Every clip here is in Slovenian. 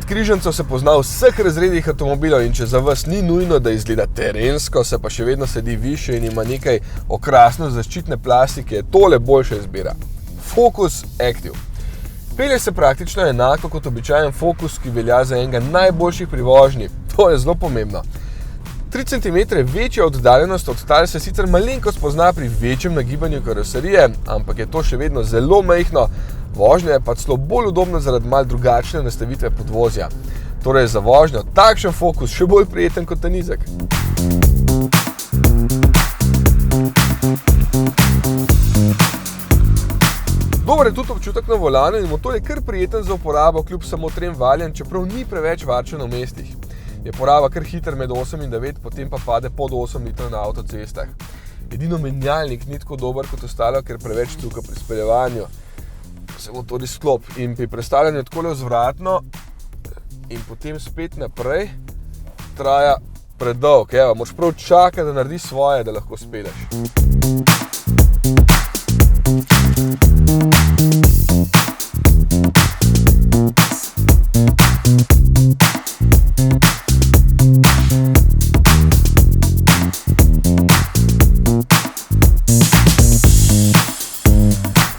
križancev se pozna v vseh razredih avtomobilov in če za vas ni nujno, da izgleda terensko, se pa še vedno sedi više in ima nekaj okrasno zaščitne plastike, je tole boljša izbira. Focus Active. Pelje se praktično enako kot običajen Focus, ki velja za enega najboljših pri vožnji. To je zelo pomembno. 3 cm večja oddaljenost od tal se sicer malenkost pozna pri večjem nagibanju karoserije, ampak je to še vedno zelo majhno, vožnja je pa celo bolj udobna zaradi malo drugačne nastavitve podvozja. Torej za vožnjo takšen Focus še bolj prijeten kot ta nizek. Dober je tudi občutek na volanu in motor je kar prijeten za uporabo kljub samo 3 valjem, čeprav ni preveč varčen v mestih. Je poraba kar hiter med 8 in 9, potem pa pade pod 8 litrov na avtocestah. Edino menjalnik ni tako dober kot ostalo, ker preveč cuka pri speljevanju. Se motor izklop in pri prestavljanju takole vzvratno in potem spet naprej traja predolg. Evo, moraš prav čakati, da naredi svoje, da lahko spelješ.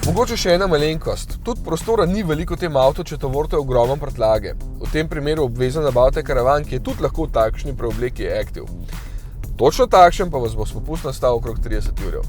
Mogoče še ena malenkost. Tudi prostora ni veliko v tem avtu, če tovorite ogromen prtljage. V tem primeru obvezno nabavite karavan, ki je tudi lahko v takšni preobleki Active. Točno takšen pa vas bo s popustno stal okrog 30 €.